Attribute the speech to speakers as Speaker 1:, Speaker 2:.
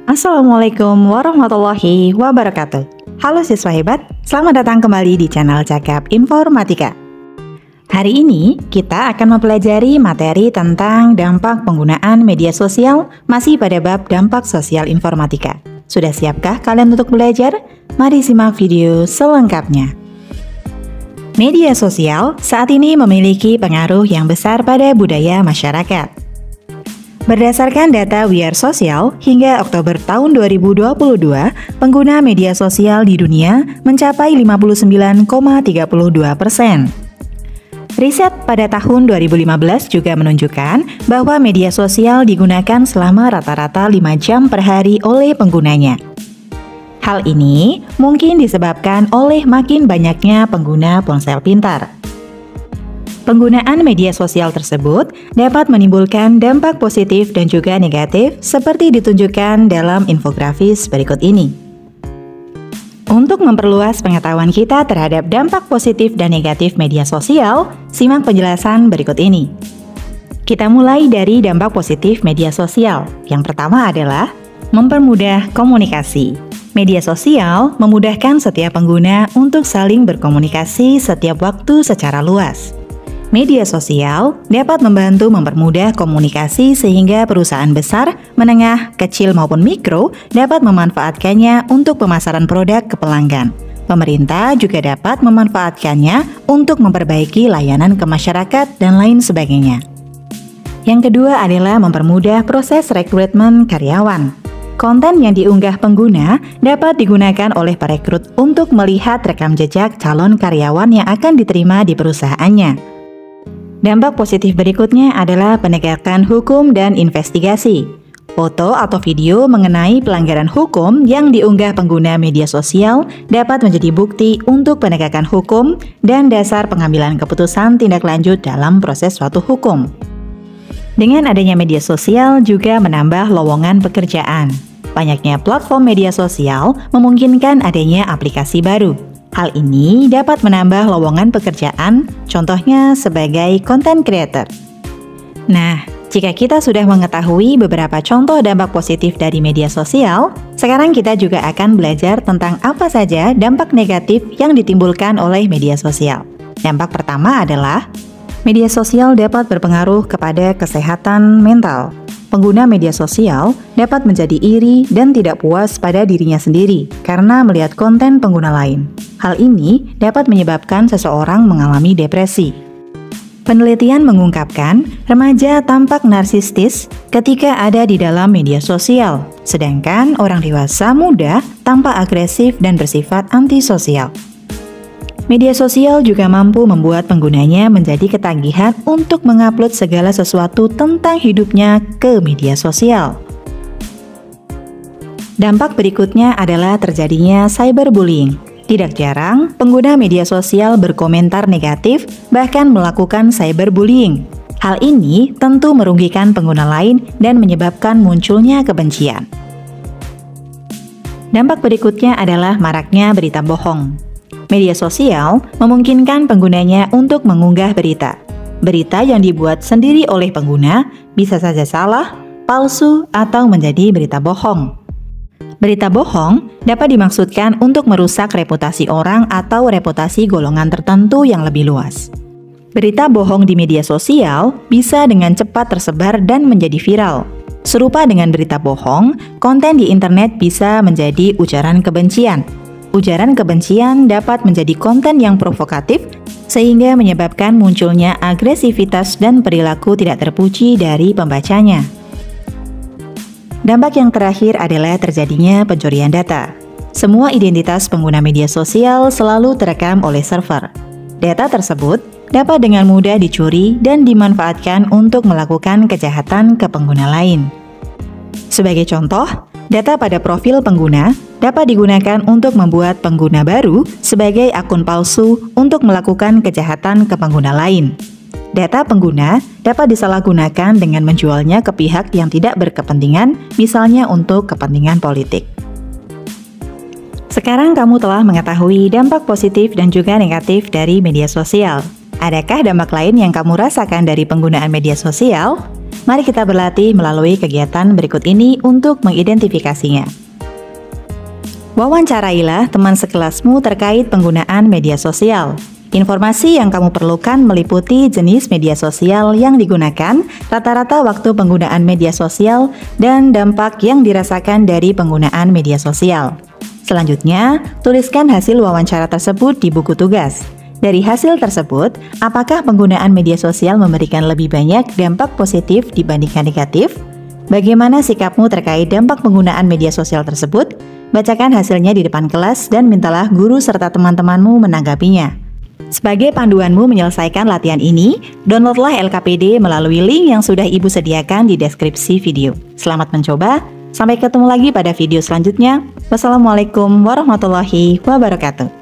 Speaker 1: Assalamualaikum warahmatullahi wabarakatuh. Halo siswa hebat, selamat datang kembali di channel Cakap Informatika. Hari ini kita akan mempelajari materi tentang dampak penggunaan media sosial masih pada bab dampak sosial informatika. Sudah siapkah kalian untuk belajar? Mari simak video selengkapnya. Media sosial saat ini memiliki pengaruh yang besar pada budaya masyarakat. Berdasarkan data We Are Social, hingga Oktober tahun 2022, pengguna media sosial di dunia mencapai 59,32%. Riset pada tahun 2015 juga menunjukkan bahwa media sosial digunakan selama rata-rata 5 jam per hari oleh penggunanya. Hal ini mungkin disebabkan oleh makin banyaknya pengguna ponsel pintar. Penggunaan media sosial tersebut dapat menimbulkan dampak positif dan juga negatif seperti ditunjukkan dalam infografis berikut ini. Untuk memperluas pengetahuan kita terhadap dampak positif dan negatif media sosial, simak penjelasan berikut ini. Kita mulai dari dampak positif media sosial. Yang pertama adalah mempermudah komunikasi. Media sosial memudahkan setiap pengguna untuk saling berkomunikasi setiap waktu secara luas. Media sosial dapat membantu mempermudah komunikasi sehingga perusahaan besar, menengah, kecil maupun mikro dapat memanfaatkannya untuk pemasaran produk ke pelanggan. Pemerintah juga dapat memanfaatkannya untuk memperbaiki layanan ke masyarakat dan lain sebagainya. Yang kedua adalah mempermudah proses rekrutmen karyawan. Konten yang diunggah pengguna dapat digunakan oleh perekrut untuk melihat rekam jejak calon karyawan yang akan diterima di perusahaannya. Dampak positif berikutnya adalah penegakan hukum dan investigasi. Foto atau video mengenai pelanggaran hukum yang diunggah pengguna media sosial dapat menjadi bukti untuk penegakan hukum dan dasar pengambilan keputusan tindak lanjut dalam proses suatu hukum. Dengan adanya media sosial juga menambah lowongan pekerjaan. Banyaknya platform media sosial memungkinkan adanya aplikasi baru. Hal ini dapat menambah lowongan pekerjaan, contohnya sebagai content creator. Nah, jika kita sudah mengetahui beberapa contoh dampak positif dari media sosial, sekarang kita juga akan belajar tentang apa saja dampak negatif yang ditimbulkan oleh media sosial. Dampak pertama adalah media sosial dapat berpengaruh kepada kesehatan mental. Pengguna media sosial dapat menjadi iri dan tidak puas pada dirinya sendiri karena melihat konten pengguna lain. Hal ini dapat menyebabkan seseorang mengalami depresi. Penelitian mengungkapkan remaja tampak narsistis ketika ada di dalam media sosial, sedangkan orang dewasa muda tampak agresif dan bersifat antisosial. Media sosial juga mampu membuat penggunanya menjadi ketagihan untuk mengupload segala sesuatu tentang hidupnya ke media sosial. Dampak berikutnya adalah terjadinya cyberbullying. Tidak jarang, pengguna media sosial berkomentar negatif, bahkan melakukan cyberbullying. Hal ini tentu merugikan pengguna lain dan menyebabkan munculnya kebencian. Dampak berikutnya adalah maraknya berita bohong. Media sosial memungkinkan penggunanya untuk mengunggah berita. Berita yang dibuat sendiri oleh pengguna bisa saja salah, palsu, atau menjadi berita bohong. Berita bohong dapat dimaksudkan untuk merusak reputasi orang atau reputasi golongan tertentu yang lebih luas. Berita bohong di media sosial bisa dengan cepat tersebar dan menjadi viral. Serupa dengan berita bohong, konten di internet bisa menjadi ujaran kebencian. Ujaran kebencian dapat menjadi konten yang provokatif sehingga menyebabkan munculnya agresivitas dan perilaku tidak terpuji dari pembacanya. Dampak yang terakhir adalah terjadinya pencurian data. Semua identitas pengguna media sosial selalu terekam oleh server. Data tersebut dapat dengan mudah dicuri dan dimanfaatkan untuk melakukan kejahatan ke pengguna lain. Sebagai contoh, data pada profil pengguna dapat digunakan untuk membuat pengguna baru sebagai akun palsu untuk melakukan kejahatan ke pengguna lain. Data pengguna dapat disalahgunakan dengan menjualnya ke pihak yang tidak berkepentingan, misalnya untuk kepentingan politik. Sekarang kamu telah mengetahui dampak positif dan juga negatif dari media sosial. Adakah dampak lain yang kamu rasakan dari penggunaan media sosial? Mari kita berlatih melalui kegiatan berikut ini untuk mengidentifikasinya. Wawancarailah teman sekelasmu terkait penggunaan media sosial. Informasi yang kamu perlukan meliputi jenis media sosial yang digunakan, rata-rata waktu penggunaan media sosial, dan dampak yang dirasakan dari penggunaan media sosial. Selanjutnya, tuliskan hasil wawancara tersebut di buku tugas. Dari hasil tersebut, apakah penggunaan media sosial memberikan lebih banyak dampak positif dibandingkan negatif? Bagaimana sikapmu terkait dampak penggunaan media sosial tersebut? Bacakan hasilnya di depan kelas dan mintalah guru serta teman-temanmu menanggapinya. Sebagai panduanmu menyelesaikan latihan ini, downloadlah LKPD melalui link yang sudah Ibu sediakan di deskripsi video. Selamat mencoba, sampai ketemu lagi pada video selanjutnya. Wassalamualaikum warahmatullahi wabarakatuh.